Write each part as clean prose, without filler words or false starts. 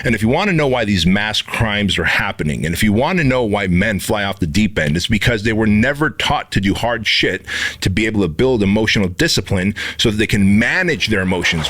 And if you want to know why these mass crimes are happening, and if you want to know why men fly off the deep end, it's because they were never taught to do hard shit to be able to build emotional discipline so that they can manage their emotions.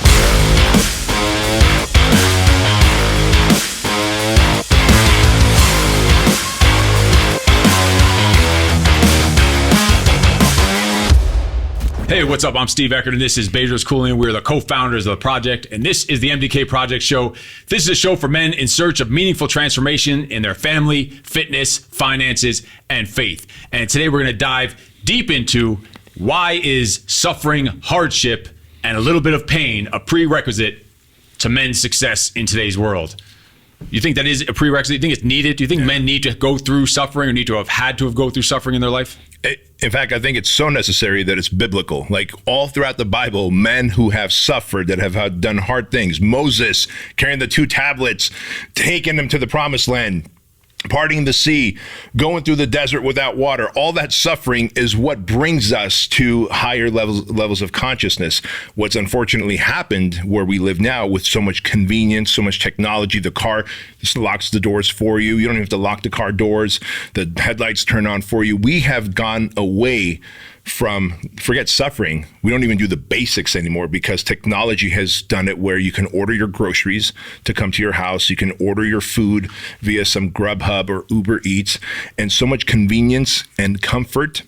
Hey, what's up? I'm Steve Eckert, and this is Bedros, Keuilian. We're the co-founders of the project, and this is the MDK Project Show. This is a show for men in search of meaningful transformation in their family, fitness, finances, and faith. And today we're going to dive deep into why is suffering, hardship, and a little bit of pain a prerequisite to men's success in today's world. You think that is a prerequisite? You think it's needed? Do you think men need to go through suffering or need to have had to go through suffering in their life? In fact, I think it's so necessary that it's biblical. Like all throughout the Bible, men who have suffered, that have done hard things. Moses carrying the 2 tablets, taking them to the promised land, parting the sea, going through the desert without water. All that suffering is what brings us to higher levels of consciousness. What's unfortunately happened where we live now with so much convenience, so much technology, the car just locks the doors for you. You don't even have to lock the car doors. The headlights turn on for you. We have gone away from, forget suffering, we don't even do the basics anymore because technology has done it where you can order your groceries to come to your house. You can order your food via some Grubhub or Uber Eats. And so much convenience and comfort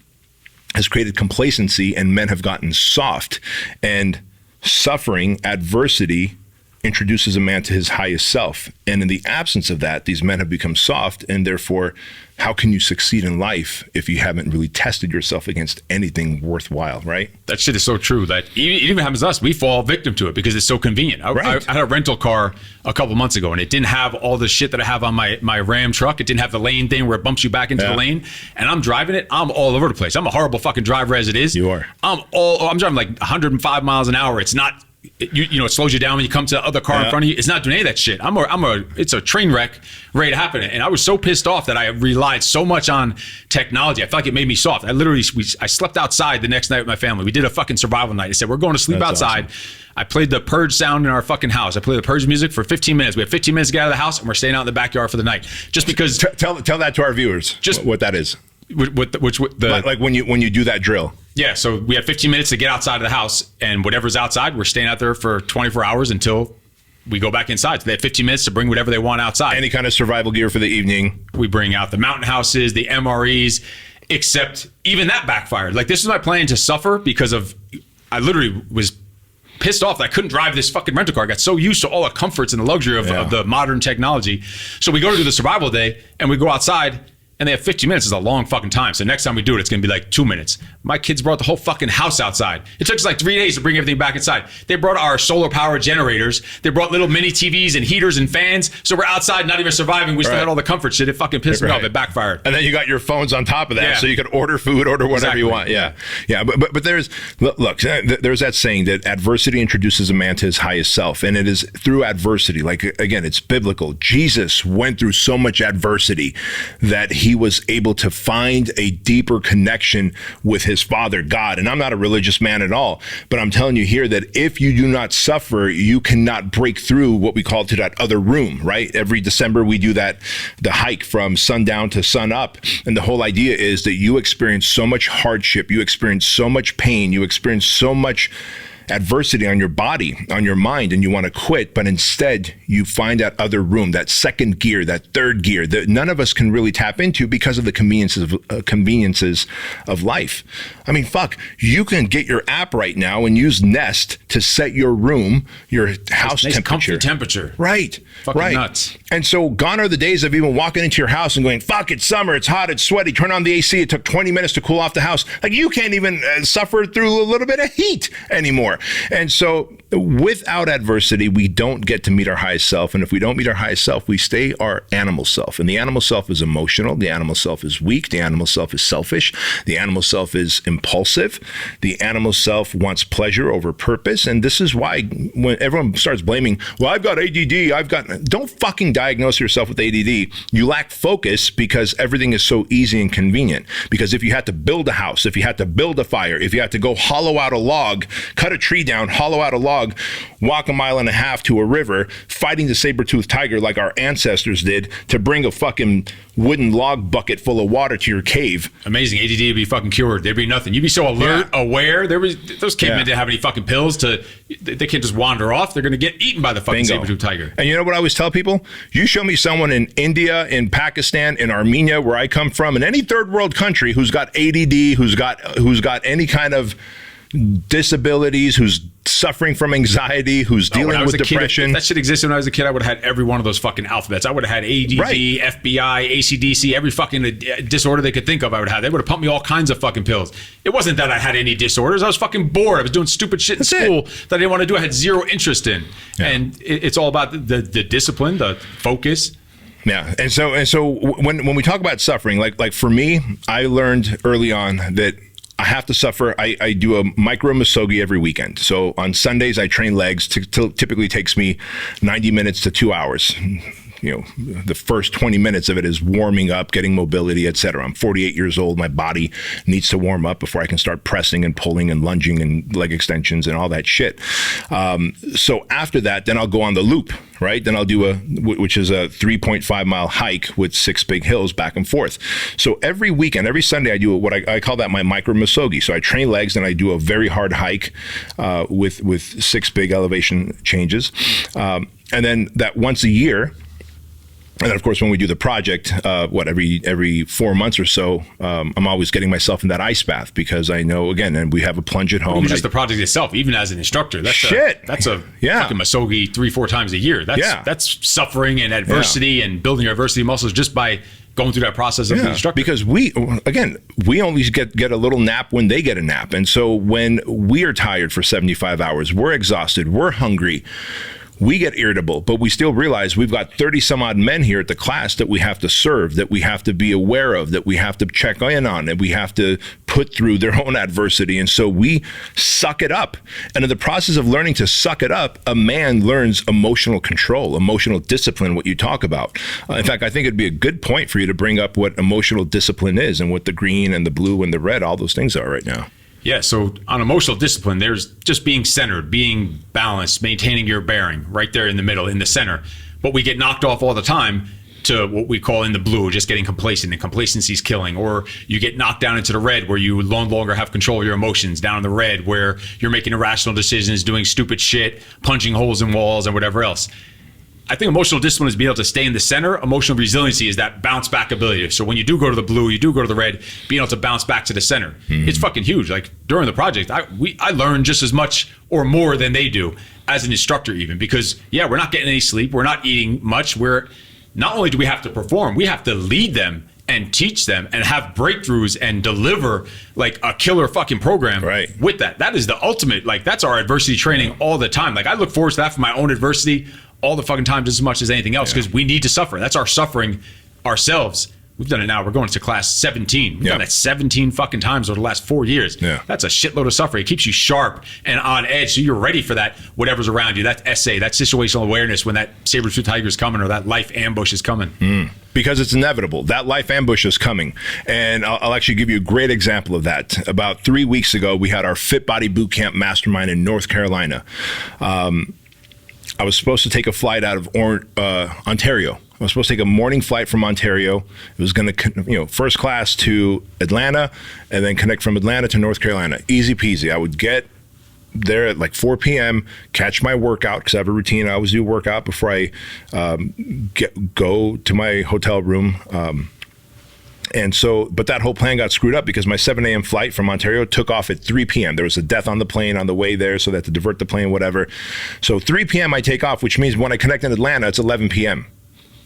has created complacency, and men have gotten soft. And suffering, adversity, introduces a man to his highest self. And in the absence of that, these men have become soft, and therefore, how can you succeed in life if you haven't really tested yourself against anything worthwhile, right? That shit is so true. That it even happens to us. We fall victim to it because it's so convenient. I had a rental car a couple months ago, and it didn't have all the shit that I have on my Ram truck. It didn't have the lane thing where it bumps you back into the lane. And I'm driving it. I'm all over the place. I'm a horrible fucking driver as it is. You are. I'm driving like 105 miles an hour. It's not. You know, it slows you down when you come to the other car in front of you. It's not doing any of that shit. It's a train wreck ready to happen. And I was so pissed off that I relied so much on technology. I felt like it made me soft. I slept outside the next night with my family. We did a fucking survival night. I said, we're going to sleep outside. Awesome. I played the Purge sound in our fucking house. I played the Purge music for 15 minutes. We have 15 minutes to get out of the house, and we're staying out in the backyard for the night. Just because. Tell that to our viewers. Just what that is. Like when you do that drill. Yeah, so we have 15 minutes to get outside of the house, and whatever's outside, we're staying out there for 24 hours until we go back inside. So they have 15 minutes to bring whatever they want outside. Any kind of survival gear for the evening. We bring out the mountain houses, the MREs, except even that backfired. Like, this is my plan to suffer because I literally was pissed off that I couldn't drive this fucking rental car. I got so used to all the comforts and the luxury of the modern technology. So we go to do the survival day, and we go outside, and they have 15 minutes is a long fucking time. So next time we do it, it's going to be like 2 minutes. My kids brought the whole fucking house outside. It took us like 3 days to bring everything back inside. They brought our solar power generators. They brought little mini TVs and heaters and fans. So we're outside, not even surviving. We still had all the comfort shit. It fucking pissed me off. It backfired. And then you got your phones on top of that. So you could order food, order whatever you want. Yeah. But there's that saying that adversity introduces a man to his highest self. And it is through adversity. Like, again, it's biblical. Jesus went through so much adversity that he was able to find a deeper connection with his Father God. And I'm not a religious man at all, but I'm telling you here that if you do not suffer, you cannot break through what we call to that other room, right? Every December we do the hike from sundown to sun up. And the whole idea is that you experience so much hardship, you experience so much pain, you experience so much adversity on your body, on your mind, and you want to quit, but instead you find that other room, that second gear, that third gear that none of us can really tap into because of the conveniences of life. I mean, fuck, you can get your app right now and use Nest to set your room, your house nice temperature. Comfy temperature. Right. Fucking nuts. And so gone are the days of even walking into your house and going, fuck, it's summer, it's hot, it's sweaty, turn on the AC, it took 20 minutes to cool off the house. Like, you can't even suffer through a little bit of heat anymore. And so without adversity, we don't get to meet our highest self. And if we don't meet our highest self, we stay our animal self. And the animal self is emotional. The animal self is weak. The animal self is selfish. The animal self is impulsive. The animal self wants pleasure over purpose. And this is why when everyone starts blaming, well, I've got ADD, don't fucking diagnose yourself with ADD. You lack focus because everything is so easy and convenient. Because if you had to build a house, if you had to build a fire, if you had to go hollow out a log, cut a tree down, hollow out a log, dog, walk 1.5 miles to a river, fighting the saber-toothed tiger like our ancestors did to bring a fucking wooden log bucket full of water to your cave. Amazing. ADD would be fucking cured. There'd be nothing. You'd be so alert, aware. Those cavemen didn't have any fucking pills they can't just wander off. They're going to get eaten by the fucking saber-toothed tiger. And you know what I always tell people? You show me someone in India, in Pakistan, in Armenia, where I come from, in any third world country who's got ADD, who's got any kind of disabilities, who's suffering from anxiety, who's dealing with depression. If that shit existed when I was a kid, I would have had every one of those fucking alphabets. I would have had ADD, FBI, ACDC, every fucking disorder they could think of. I would have. They would have pumped me all kinds of fucking pills. It wasn't that I had any disorders. I was fucking bored. I was doing stupid shit in school that I didn't want to do. I had zero interest in. Yeah. And it's all about the discipline, the focus. Yeah, and so when we talk about suffering, like for me, I learned early on that I have to suffer. I do a micro misogi every weekend. So on Sundays, I train legs. Typically takes me 90 minutes to 2 hours. You know, the first 20 minutes of it is warming up, getting mobility, etc. I'm 48 years old. My body needs to warm up before I can start pressing and pulling and lunging and leg extensions and all that shit. So after that, then I'll go on the loop, right? Then I'll do which is a 3.5 mile hike with 6 big hills back and forth. So every weekend, every Sunday, I do what I call that my micro misogi. So I train legs and I do a very hard hike with 6 big elevation changes. And then that once a year, and then, of course, when we do the project, every 4 months or so, I'm always getting myself in that ice bath because I know, again, and we have a plunge at home. Well, just the project itself, even as an instructor, that's a fucking misogi 3-4 times a year. That's suffering and adversity and building your adversity muscles just by going through that process of the instructor. Because we only get a little nap when they get a nap. And so when we are tired for 75 hours, we're exhausted, we're hungry, we get irritable, but we still realize we've got 30 some odd men here at the class that we have to serve, that we have to be aware of, that we have to check in on, and we have to put through their own adversity. And so we suck it up. And in the process of learning to suck it up, a man learns emotional control, emotional discipline, what you talk about. In fact, I think it'd be a good point for you to bring up what emotional discipline is and what the green and the blue and the red, all those things are right now. Yeah, so on emotional discipline, there's just being centered, being balanced, maintaining your bearing right there in the middle, in the center. But we get knocked off all the time to what we call in the blue, just getting complacent, and complacency's killing. Or you get knocked down into the red where you no longer have control of your emotions, down in the red where you're making irrational decisions, doing stupid shit, punching holes in walls and whatever else. I think emotional discipline is being able to stay in the center. Emotional resiliency is that bounce back ability. So when you do go to the blue, you do go to the red, being able to bounce back to the center. Mm-hmm. It's fucking huge. Like during the project, I learned just as much or more than they do as an instructor even, because we're not getting any sleep. We're not eating much. We're not only do we have to perform, we have to lead them and teach them and have breakthroughs and deliver like a killer fucking program with that. That is the ultimate, like that's our adversity training all the time. Like I look forward to that for my own adversity all the fucking time, just as much as anything else, because we need to suffer. That's our suffering ourselves. We've done it now. We're going to class 17. We've done that 17 fucking times over the last 4 years. Yeah. That's a shitload of suffering. It keeps you sharp and on edge, so you're ready for that, whatever's around you, that essay, that situational awareness when that saber-tooth tiger is coming or that life ambush is coming. Because it's inevitable. That life ambush is coming. And I'll actually give you a great example of that. About 3 weeks ago, we had our Fit Body Boot Camp Mastermind in North Carolina. I was supposed to take a flight out of Ontario. I was supposed to take a morning flight from Ontario. It was going to, first class to Atlanta and then connect from Atlanta to North Carolina. Easy peasy. I would get there at like 4 p.m., catch my workout, because I have a routine. I always do a workout before I go to my hotel room. And so, but that whole plan got screwed up because my 7 a.m. flight from Ontario took off at 3 p.m. There was a death on the plane on the way there, so they had to divert the plane, whatever. So 3 p.m. I take off, which means when I connect in Atlanta, it's 11 p.m.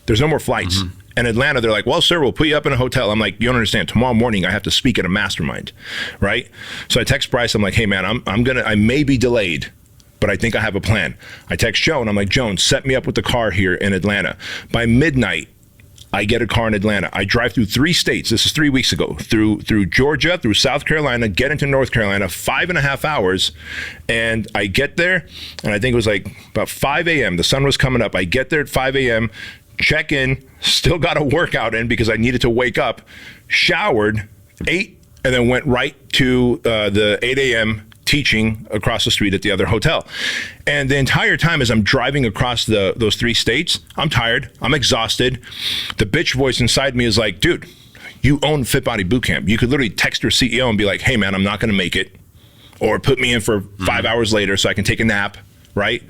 There's no more flights. Mm-hmm. And Atlanta, they're like, well, sir, we'll put you up in a hotel. I'm like, you don't understand. Tomorrow morning, I have to speak at a mastermind, right? So I text Bryce. I'm like, hey, man, I may be delayed, but I think I have a plan. I text Joan. I'm like, Joan, set me up with the car here in Atlanta. By midnight, I get a car in Atlanta. I drive through 3 states. This is 3 weeks ago. Through Georgia, through South Carolina, get into North Carolina, 5.5 hours. And I get there, and I think it was like about 5 a.m. The sun was coming up. I get there at 5 a.m., check in, still got a workout in because I needed to wake up, showered, ate, and then went right to the 8 a.m. teaching across the street at the other hotel. And the entire time as I'm driving across those 3 states, I'm tired, I'm exhausted. The bitch voice inside me is like, dude, you own Fit Body Bootcamp. You could literally text your CEO and be like, hey man, I'm not going to make it. Or put me in for 5 hours later so I can take a nap, right?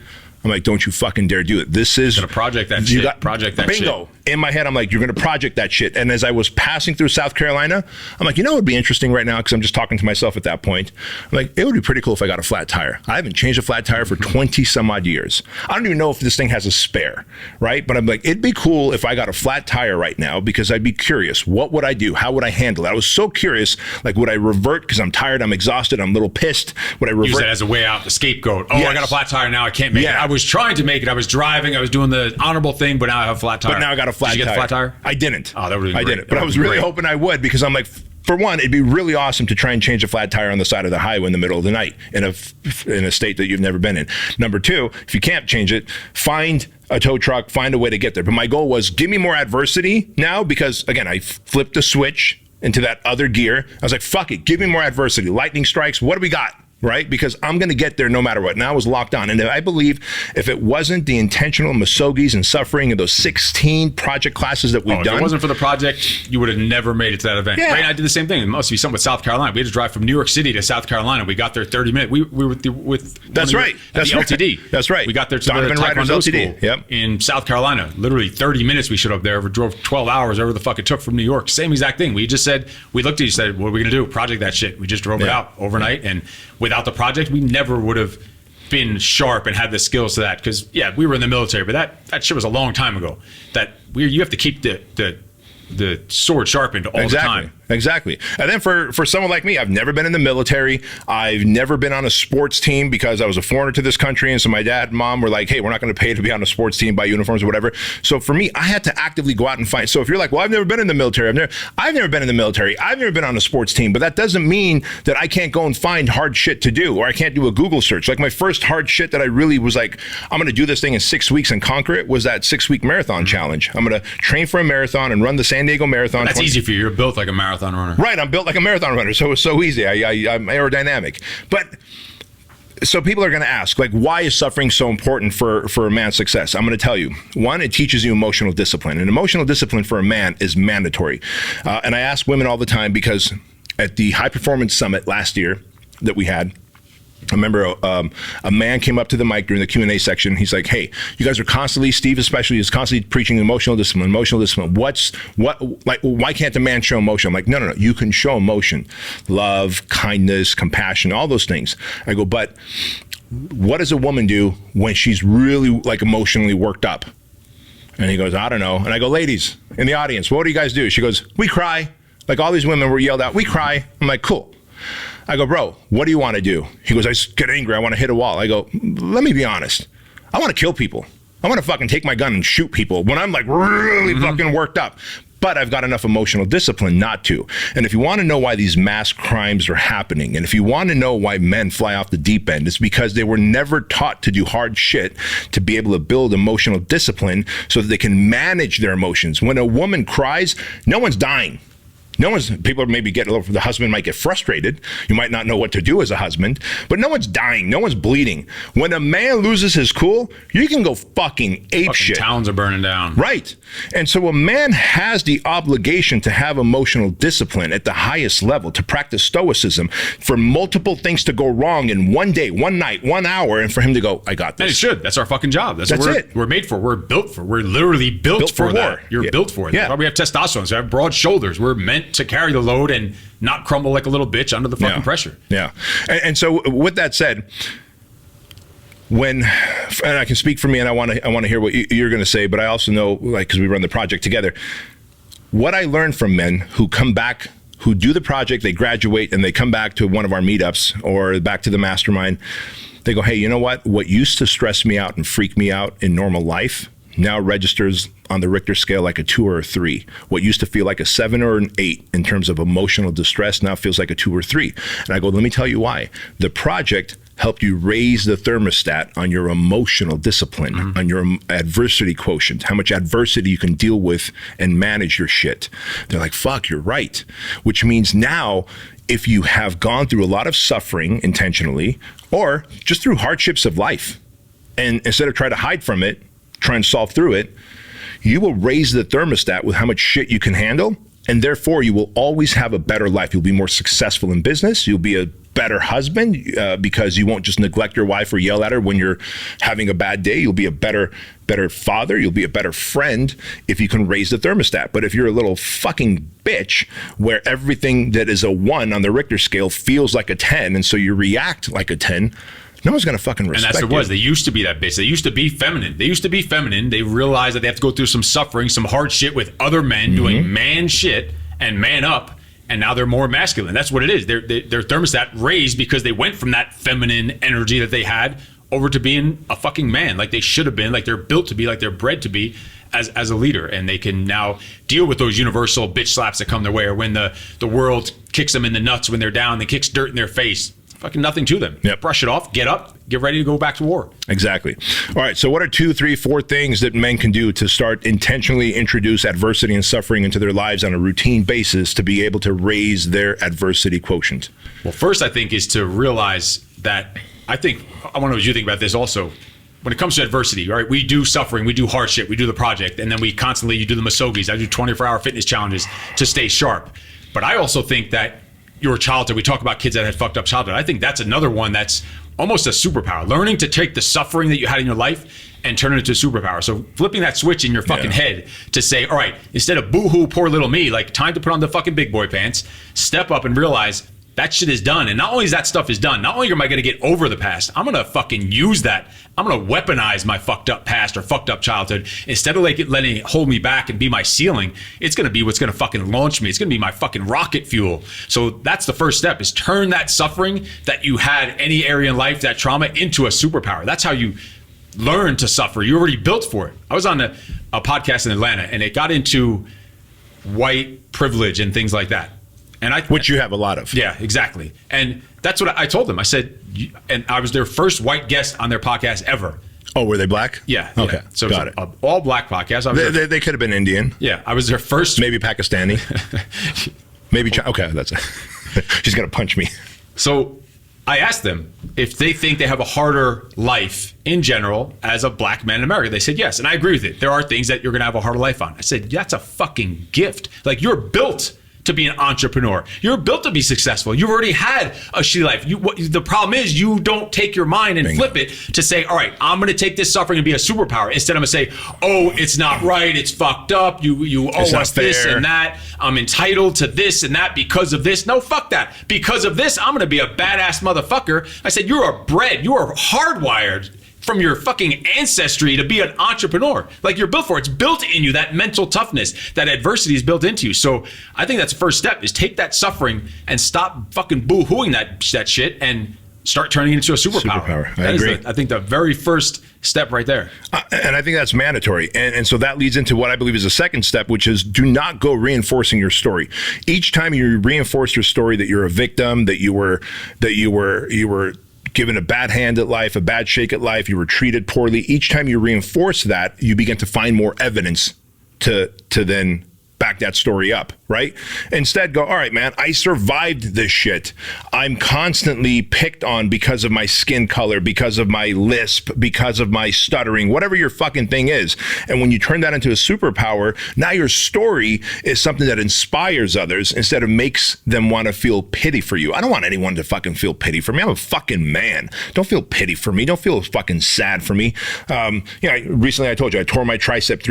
I'm like, don't you fucking dare do it. This is gonna project that shit. Project that bingo. shit. In my head, I'm like, you're gonna project that shit. And as I was passing through South Carolina, I'm like, you know what would be interesting right now? Because I'm just talking to myself at that point. I'm like, it would be pretty cool if I got a flat tire. I haven't changed a flat tire for 20 some odd years. I don't even know if this thing has a spare, right? But I'm like, it'd be cool if I got a flat tire right now because I'd be curious. What would I do? How would I handle it? I was so curious. Like, would I revert because I'm tired, I'm exhausted, I'm a little pissed? Would I revert? Use that as a way out, the scapegoat. Oh, Yes. I got a flat tire now. I can't make it. I was trying to make it. I was driving. I was doing the honorable thing, but now I have a flat tire. But now I got a flat tire. Did you get the flat tire? I didn't. Oh, that would have been I great. didn't. But I was really hoping I would because I'm like, for one, it'd be really awesome to try and change a flat tire on the side of the highway in the middle of the night in a state that you've never been in. Number 2, if you can't change it, find a tow truck, find a way to get there. But my goal was give me more adversity now because, again, I flipped the switch into that other gear. I was like, fuck it, give me more adversity. Lightning strikes, what do we got? Right? Because I'm going to get there no matter what. Now I was locked on. And I believe if it wasn't the intentional misogis and suffering of those 16 project classes that we've done. If it wasn't for the project, you would have never made it to that event. Yeah. Ray and I did the same thing. It must be something with South Carolina. We had to drive from New York City to South Carolina. We got there 30 minutes. We were with That's right. That's the LTD. That's right. We got there to Donovan the Ryder's Taekwondo LTD. school Yep. in South Carolina. Literally 30 minutes we showed up there. We drove 12 hours, whatever the fuck it took from New York. Same exact thing. We just said, we looked at you and said, what are we going to do? Project that shit. We just drove it out overnight. And without the project, we never would have been sharp and had the skills to that. Because, yeah, we were in the military, but that shit was a long time ago. You have to keep the sword sharpened all the time. Exactly. And then for someone like me, I've never been in the military. I've never been on a sports team because I was a foreigner to this country. And so my dad and mom were like, hey, we're not going to pay to be on a sports team, buy uniforms or whatever. So for me, I had to actively go out and fight. So if you're like, well, I've never been in the military. I've never been in the military. I've never been on a sports team. But that doesn't mean that I can't go and find hard shit to do or I can't do a Google search. Like my first hard shit that I really was like, I'm going to do this thing in 6 weeks and conquer it was that 6-week marathon challenge. I'm going to train for a marathon and run the San Diego Marathon. That's easy for you. You're built like a marathon runner. Right. I'm built like a marathon runner, so it's so easy. I'm aerodynamic. But so people are going to ask, like, why is suffering so important for a man's success? I'm going to tell you. One, it teaches you emotional discipline. And emotional discipline for a man is mandatory. And I ask women all the time because at the High Performance Summit last year that we had, I remember a man came up to the mic during the Q&A section. He's like, hey, you guys are constantly, Steve especially, is constantly preaching emotional discipline. Why can't the man show emotion? I'm like, no, you can show emotion. Love, kindness, compassion, all those things. I go, but what does a woman do when she's really like emotionally worked up? And he goes, I don't know. And I go, ladies in the audience, what do you guys do? She goes, we cry. Like all these women were yelled out, we cry. I'm like, cool. I go, bro, what do you want to do? He goes, I just get angry. I want to hit a wall. I go, let me be honest. I want to kill people. I want to fucking take my gun and shoot people when I'm like really fucking worked up. But I've got enough emotional discipline not to. And if you want to know why these mass crimes are happening, and if you want to know why men fly off the deep end, it's because they were never taught to do hard shit to be able to build emotional discipline so that they can manage their emotions. When a woman cries, no one's dying. People maybe the husband might get frustrated. You might not know what to do as a husband, but no one's dying. No one's bleeding. When a man loses his cool, you can go fucking ape shit. Towns are burning down. Right. And so a man has the obligation to have emotional discipline at the highest level, to practice stoicism, for multiple things to go wrong in one day, one night, 1 hour, and for him to go, I got this. And it should. That's our fucking job. That's what it. We're made for. We're built for. We're literally built for that. war. You're built for it. That's why we have testosterone. So we have broad shoulders. We're meant to carry the load and not crumble like a little bitch under the fucking pressure. Yeah. And so with that said, and I can speak for me, and I want to hear what you're going to say, but I also know, like, because we run the project together, what I learned from men who come back, who do the project, they graduate, and they come back to one of our meetups or back to the mastermind, they go, hey, you know what? What used to stress me out and freak me out in normal life now registers on the Richter scale like a 2 or a 3. What used to feel like a 7 or an 8 in terms of emotional distress now feels like a 2 or 3. And I go, let me tell you why. The project helped you raise the thermostat on your emotional discipline, on your adversity quotient, how much adversity you can deal with and manage your shit. They're like, fuck, you're right. Which means now, if you have gone through a lot of suffering intentionally or just through hardships of life, and instead of trying to hide from it, try and solve through it, you will raise the thermostat with how much shit you can handle, and therefore you will always have a better life. You'll be more successful in business. You'll be a better husband because you won't just neglect your wife or yell at her when you're having a bad day. You'll be a better father. You'll be a better friend if you can raise the thermostat. But if you're a little fucking bitch where everything that is a 1 on the Richter scale feels like a 10, and so you react like a 10, no one's going to fucking respect you. And that's what it was. They used to be that bitch. They used to be feminine. They realized that they have to go through some suffering, some hard shit with other men doing man shit and man up. And now they're more masculine. That's what it is. Their thermostat raised because they went from that feminine energy that they had over to being a fucking man, like they should have been, like they're built to be, like they're bred to be as a leader. And they can now deal with those universal bitch slaps that come their way, or when the world kicks them in the nuts when they're down, they kicks dirt in their face. Fucking nothing to them. Yep. Brush it off, get up, get ready to go back to war. Exactly. All right. So what are 2, 3, 4 things that men can do to start intentionally introduce adversity and suffering into their lives on a routine basis to be able to raise their adversity quotient? Well, first, I think, is to realize that I want to know what you think about this also. When it comes to adversity, right? We do suffering, we do hardship, we do the project, and then you do the misogis. I do 24-hour fitness challenges to stay sharp. But I also think that your childhood, we talk about kids that had fucked up childhood. I think that's another one that's almost a superpower. Learning to take the suffering that you had in your life and turn it into a superpower. So flipping that switch in your fucking head to say, all right, instead of boo-hoo, poor little me, like time to put on the fucking big boy pants, step up and realize that shit is done. And not only is that stuff is done, not only am I going to get over the past, I'm going to fucking use that. I'm going to weaponize my fucked up past or fucked up childhood. Instead of letting it hold me back and be my ceiling, it's going to be what's going to fucking launch me. It's going to be my fucking rocket fuel. So that's the first step, is turn that suffering that you had any area in life, that trauma, into a superpower. That's how you learn to suffer. You're already built for it. I was on a podcast in Atlanta, and it got into white privilege and things like that. Which you have a lot of. Yeah, exactly. And that's what I told them. I said, and I was their first white guest on their podcast ever. Oh, were they black? Yeah. Okay. Yeah. So got it was an all black podcast. They could have been Indian. Yeah. I was their first. Maybe Pakistani. Maybe China. Okay, that's it. She's going to punch me. So I asked them if they think they have a harder life in general as a black man in America. They said yes. And I agree with it. There are things that you're going to have a harder life on. I said, that's a fucking gift. Like, you're built to be an entrepreneur. You're built to be successful. You've already had a shitty life. The problem is you don't take your mind and flip it to say, all right, I'm going to take this suffering and be a superpower. Instead, I'm going to say, oh, it's not right. It's fucked up. You owe us this and that. I'm entitled to this and that because of this. No, fuck that. Because of this, I'm going to be a badass motherfucker. I said, you are hardwired from your fucking ancestry to be an entrepreneur. Like, you're built for it. It's built in you, that mental toughness, that adversity is built into you. So I think that's the first step, is take that suffering and stop fucking boo-hooing that shit and start turning it into a superpower. I agree. I think the very first step right there. And I think that's mandatory. And so that leads into what I believe is the second step, which is do not go reinforcing your story. Each time you reinforce your story that you're a victim, that you were given a bad hand at life, a bad shake at life, you were treated poorly. Each time you reinforce that, you begin to find more evidence to then back that story up, right? Instead, go, all right, man, I survived this shit. I'm constantly picked on because of my skin color, because of my lisp, because of my stuttering, whatever your fucking thing is. And when you turn that into a superpower, now your story is something that inspires others instead of makes them want to feel pity for you. I don't want anyone to fucking feel pity for me. I'm a fucking man. Don't feel pity for me. Don't feel fucking sad for me. Recently I told you I tore my tricep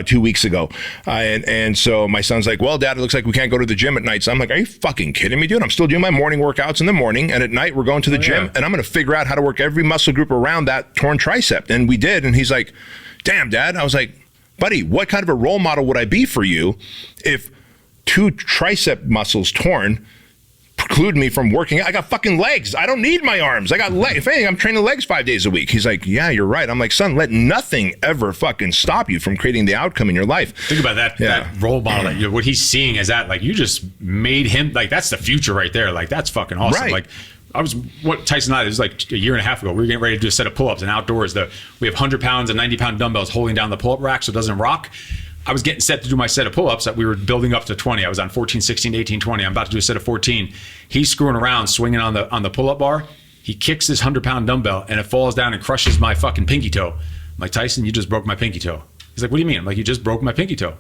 2 weeks ago. And so my son's like, well, Dad, it looks like we can't go to the gym at night. So I'm like, are you fucking kidding me, dude? I'm still doing my morning workouts in the morning, and at night we're going to the gym, and I'm going to figure out how to work every muscle group around that torn tricep. And we did. And he's like, damn, Dad. I was like, buddy, what kind of a role model would I be for you if 2 tricep muscles torn preclude me from working? I got fucking legs. I don't need my arms. I got legs. If anything, I'm training legs 5 days a week. He's like, yeah, you're right. I'm like, son, let nothing ever fucking stop you from creating the outcome in your life. Think about that role model, what he's seeing is that, like, you just made him, like, that's the future right there. Like, that's fucking awesome. Right. Like, Tyson and I, it was like a year and a half ago, we were getting ready to do a set of pull-ups, and outdoors, we have 100 pounds and 90-pound dumbbells holding down the pull-up rack so it doesn't rock. I was getting set to do my set of pull-ups that we were building up to 20. I was on 14, 16, 18, 20. I'm about to do a set of 14. He's screwing around, swinging on the pull-up bar. He kicks this 100-pound dumbbell and it falls down and crushes my fucking pinky toe. I'm like, Tyson, you just broke my pinky toe. He's like, what do you mean? I'm like, you just broke my pinky toe.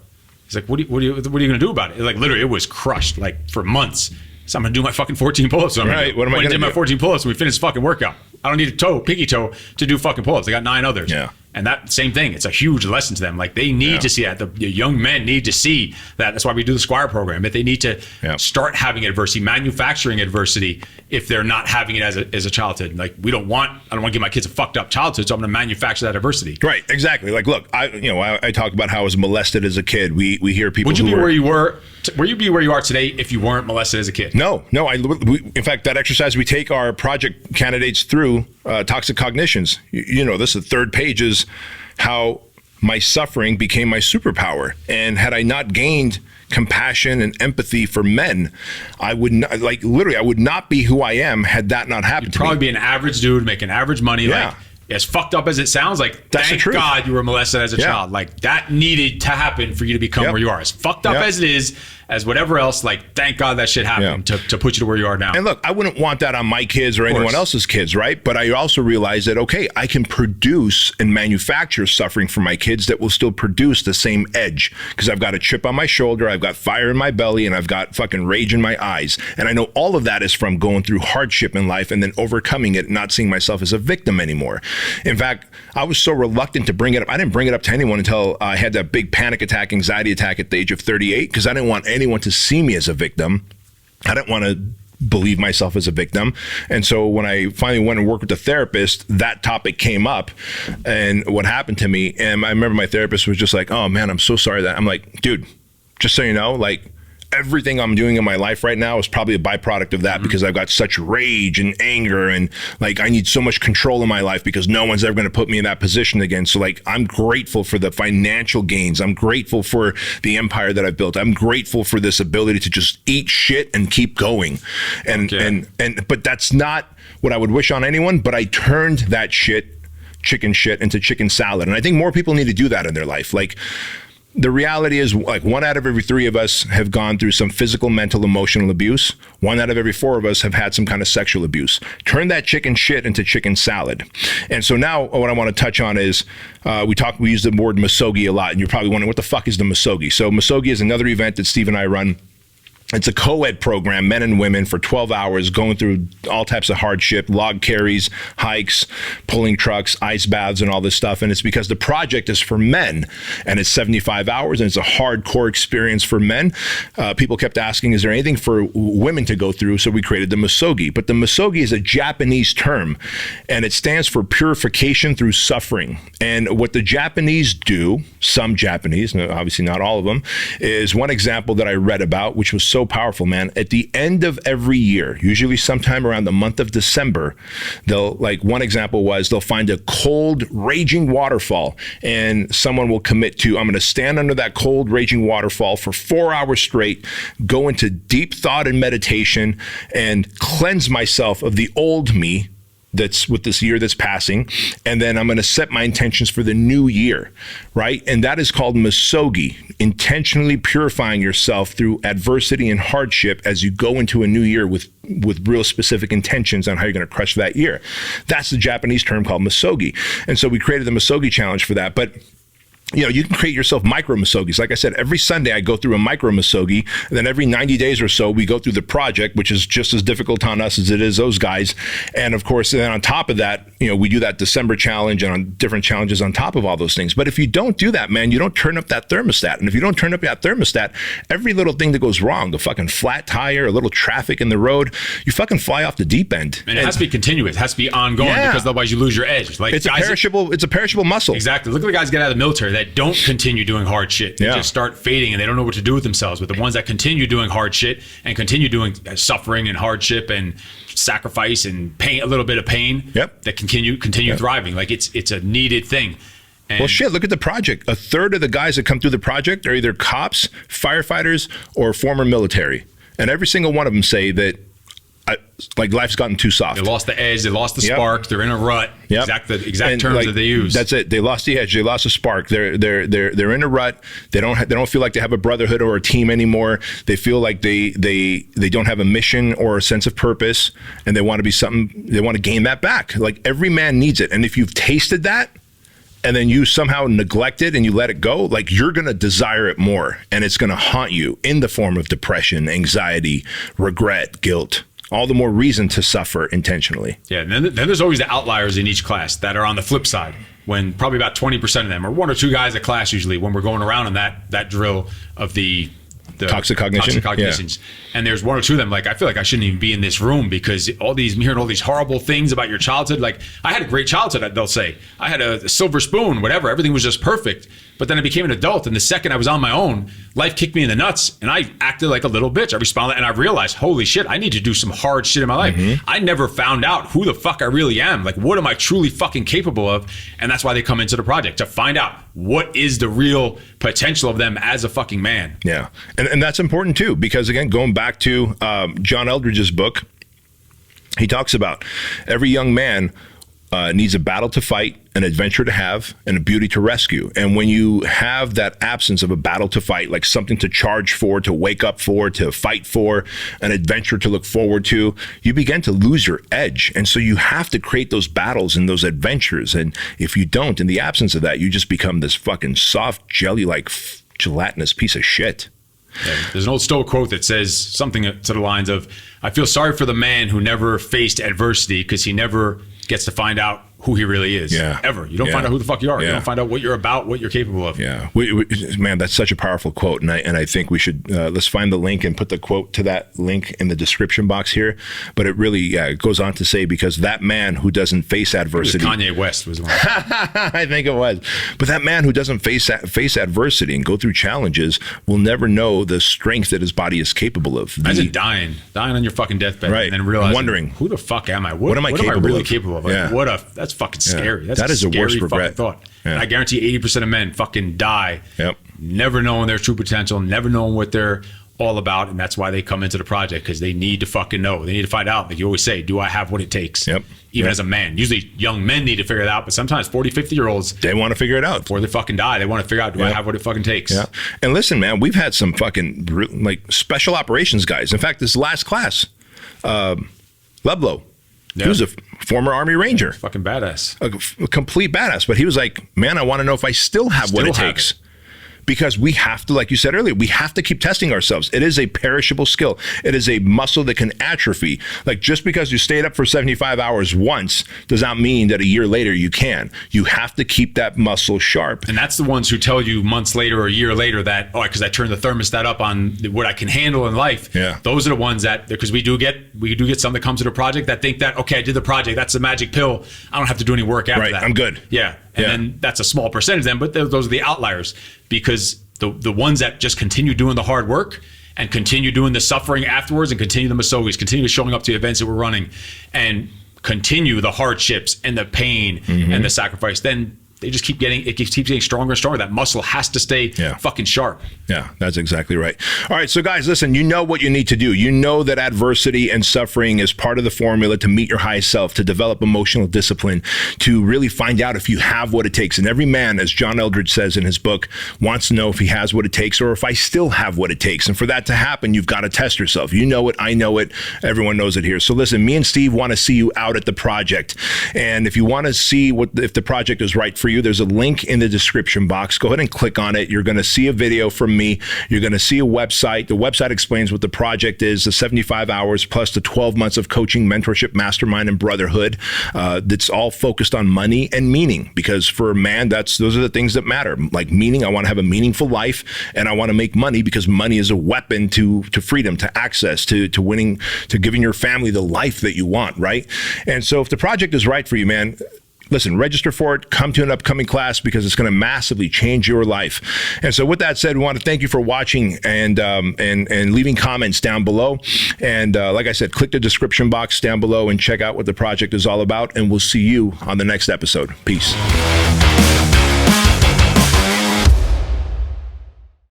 He's like, what are you going to do about it? Like, literally, it was crushed like for months. So I'm going to do my fucking 14 pull-ups. So right. What am I going to do? My 14 pull-ups and we finished fucking workout. I don't need a pinky toe to do fucking pull-ups. I got 9 others. Yeah. And that same thing, it's a huge lesson to them. Like they need to see that. The young men need to see that. That's why we do the Squire program. But they need to start having adversity, manufacturing adversity if they're not having it as a childhood. Like I don't want to give my kids a fucked up childhood, so I'm going to manufacture that adversity. Right, exactly. Like, look, I talk about how I was molested as a kid. We hear people. Would you be where you were? Where you be where you are today if you weren't molested as a kid? No. In fact, that exercise we take our project candidates through toxic cognitions. This is the third page is how my suffering became my superpower. And had I not gained compassion and empathy for men, I would not, I would not be who I am had that not happened to me. You'd probably be an average dude making average money. Yeah. Like, as fucked up as it sounds, like, That's thank God you were molested as a child. Like, that needed to happen for you to become where you are. As fucked up as it is, as whatever else, like, thank God that shit happened to put you to where you are now. And look, I wouldn't want that on my kids or anyone else's kids, right? But I also realized that, okay, I can produce and manufacture suffering for my kids that will still produce the same edge because I've got a chip on my shoulder, I've got fire in my belly, and I've got fucking rage in my eyes. And I know all of that is from going through hardship in life and then overcoming it, not seeing myself as a victim anymore. In fact, I was so reluctant to bring it up. I didn't bring it up to anyone until I had that big panic attack, anxiety attack at the age of 38 because I didn't want anyone to see me as a victim. I didn't want to believe myself as a victim. And so when I finally went and worked with the therapist, that topic came up and what happened to me. And I remember my therapist was just like, oh man, I'm so sorry that I'm like, dude, just so you know, like everything I'm doing in my life right now is probably a byproduct of that because I've got such rage and anger and like I need so much control in my life because no one's ever going to put me in that position again. So like I'm grateful for the financial gains. I'm grateful for the empire that I've built. I'm grateful for this ability to just eat shit and keep going. And but that's not what I would wish on anyone, but I turned that chicken shit into chicken salad. And I think more people need to do that in their life. Like the reality is like 1 out of every 3 of us have gone through some physical, mental, emotional abuse. 1 out of every 4 of us have had some kind of sexual abuse. Turn that chicken shit into chicken salad. And so now what I want to touch on is we use the word misogi a lot, and you're probably wondering what the fuck is the misogi? So misogi is another event that Steve and I run. It's a co-ed program, men and women, for 12 hours, going through all types of hardship, log carries, hikes, pulling trucks, ice baths, and all this stuff. And it's because the project is for men, and it's 75 hours, and it's a hardcore experience for men. People kept asking, is there anything for women to go through? So we created the misogi. But the misogi is a Japanese term, and it stands for purification through suffering. And what the Japanese do, some Japanese, obviously not all of them, is one example that I read about, which was so powerful, man. At the end of every year, usually sometime around the month of December, one example was they'll find a cold, raging waterfall, and someone will commit to, I'm going to stand under that cold, raging waterfall for 4 hours straight, go into deep thought and meditation, and cleanse myself of the old me that's with this year that's passing, and then I'm going to set my intentions for the new year, right? And that is called misogi, intentionally purifying yourself through adversity and hardship as you go into a new year with real specific intentions on how you're going to crush that year. That's the Japanese term called misogi. And so we created the misogi challenge for that. But you can create yourself micro misogis. Like I said, every Sunday I go through a micro misogi, and then every 90 days or so we go through the project, which is just as difficult on us as it is those guys. And of course, then on top of that, we do that December challenge and on different challenges on top of all those things. But if you don't do that, man, you don't turn up that thermostat. And if you don't turn up that thermostat, every little thing that goes wrong, a fucking flat tire, a little traffic in the road, you fucking fly off the deep end. And it has to be continuous. It has to be ongoing because otherwise you lose your edge. Like it's a perishable muscle. Exactly. Look at the guys get out of the military that don't continue doing hard shit. They just start fading and they don't know what to do with themselves. But the ones that continue doing hard shit and continue doing suffering and hardship and sacrifice and pain, a little bit of pain, that continue thriving. Like it's a needed thing. And well, shit, look at the project. A third of the guys that come through the project are either cops, firefighters, or former military. And every single one of them say that like life's gotten too soft. They lost the edge. They lost the spark. They're in a rut. Yep. Exact terms like, that they use. That's it. They lost the edge. They lost the spark. They're in a rut. They don't feel like they have a brotherhood or a team anymore. They feel like they don't have a mission or a sense of purpose, and they want to be something. They want to gain that back. Like every man needs it. And if you've tasted that, and then you somehow neglect it and you let it go, like you're going to desire it more, and it's going to haunt you in the form of depression, anxiety, regret, guilt. All the more reason to suffer intentionally. Yeah, and then there's always the outliers in each class that are on the flip side, when probably about 20% of them, or one or two guys a class usually, when we're going around in that drill of the toxic cognition. Cognitions. Yeah. And there's one or two of them, like, I feel like I shouldn't even be in this room because I'm hearing all these horrible things about your childhood. Like, I had a great childhood, they'll say. I had a silver spoon, whatever. Everything was just perfect. But then I became an adult, and the second I was on my own, life kicked me in the nuts, and I acted like a little bitch. I responded, and I realized, holy shit, I need to do some hard shit in my life. Mm-hmm. I never found out who the fuck I really am. Like, what am I truly fucking capable of? And that's why they come into the project, to find out what is the real potential of them as a fucking man. Yeah, and that's important too, because again, going back to John Eldredge's book, he talks about every young man needs a battle to fight, an adventure to have, and a beauty to rescue. And when you have that absence of a battle to fight, like something to charge for, to wake up for, to fight for, an adventure to look forward to, you begin to lose your edge. And so you have to create those battles and those adventures. And if you don't, in the absence of that, you just become this fucking soft, jelly-like, gelatinous piece of shit. Yeah, there's an old Stoic quote that says something to the lines of, I feel sorry for the man who never faced adversity because he never gets to find out who he really is. Yeah. Ever. You don't find out who the fuck you are. Yeah. You don't find out what you're about, what you're capable of. Yeah. Man, that's such a powerful quote. And I think we should, let's find the link and put the quote to that link in the description box here. But it really goes on to say, because that man who doesn't face adversity. Kanye West was one. I think it was. But that man who doesn't face adversity and go through challenges will never know the strength that his body is capable of. Imagine dying on your fucking deathbed, right, and then realizing, wondering, who the fuck am I? What am I really capable of? Like, yeah. That's fucking scary. That is a worst regret. Thought. Yeah. And I guarantee 80% of men fucking die, yep, never knowing their true potential, never knowing what they're all about. And that's why they come into the project, because they need to fucking know. They need to find out. Like you always say, do I have what it takes? Yep. Even as a man. Usually young men need to figure it out, but sometimes 40, 50-year-olds, they want to figure it out. Before they fucking die, they want to figure out, do I have what it fucking takes? Yeah. And listen, man, we've had some fucking like special operations guys. In fact, this last class, Leblow, he was a former Army Ranger. Fucking badass. A complete badass. But he was like, man, I want to know if I still have what it takes. Because we have to, like you said earlier, we have to keep testing ourselves. It is a perishable skill. It is a muscle that can atrophy. Like, just because you stayed up for 75 hours once does not mean that a year later you can. You have to keep that muscle sharp. And that's the ones who tell you months later or a year later that, oh, because I turned the thermostat up on what I can handle in life. Yeah. Those are the ones that, because we do get some that come to the project that think that, okay, I did the project, that's the magic pill, I don't have to do any work after that. I'm good. Yeah. And then that's a small percentage of them, but those are the outliers, because the ones that just continue doing the hard work and continue doing the suffering afterwards and continue the misogis, continue showing up to the events that we're running and continue the hardships and the pain and the sacrifice, then they just keep getting stronger and stronger. That muscle has to stay fucking sharp. Yeah, that's exactly right. All right, so guys, listen, you know what you need to do. You know that adversity and suffering is part of the formula to meet your highest self, to develop emotional discipline, to really find out if you have what it takes. And every man, as John Eldredge says in his book, wants to know if he has what it takes or if I still have what it takes. And for that to happen, you've got to test yourself. You know it, I know it, everyone knows it here. So listen, me and Steve want to see you out at the project. And if you want to see if the project is right for you, there's a link in the description box. Go ahead and click on it. You're going to see a video from me. You're going to see a website. The website explains what the project is, the 75 hours plus the 12 months of coaching, mentorship, mastermind, and brotherhood. That's all focused on money and meaning, because for a man, those are the things that matter. Like meaning, I want to have a meaningful life, and I want to make money because money is a weapon to freedom, to access, to winning, to giving your family the life that you want, right? And so if the project is right for you, man, listen, register for it, come to an upcoming class, because it's going to massively change your life. And so with that said, we want to thank you for watching and leaving comments down below. And like I said, click the description box down below and check out what the project is all about. And we'll see you on the next episode. Peace.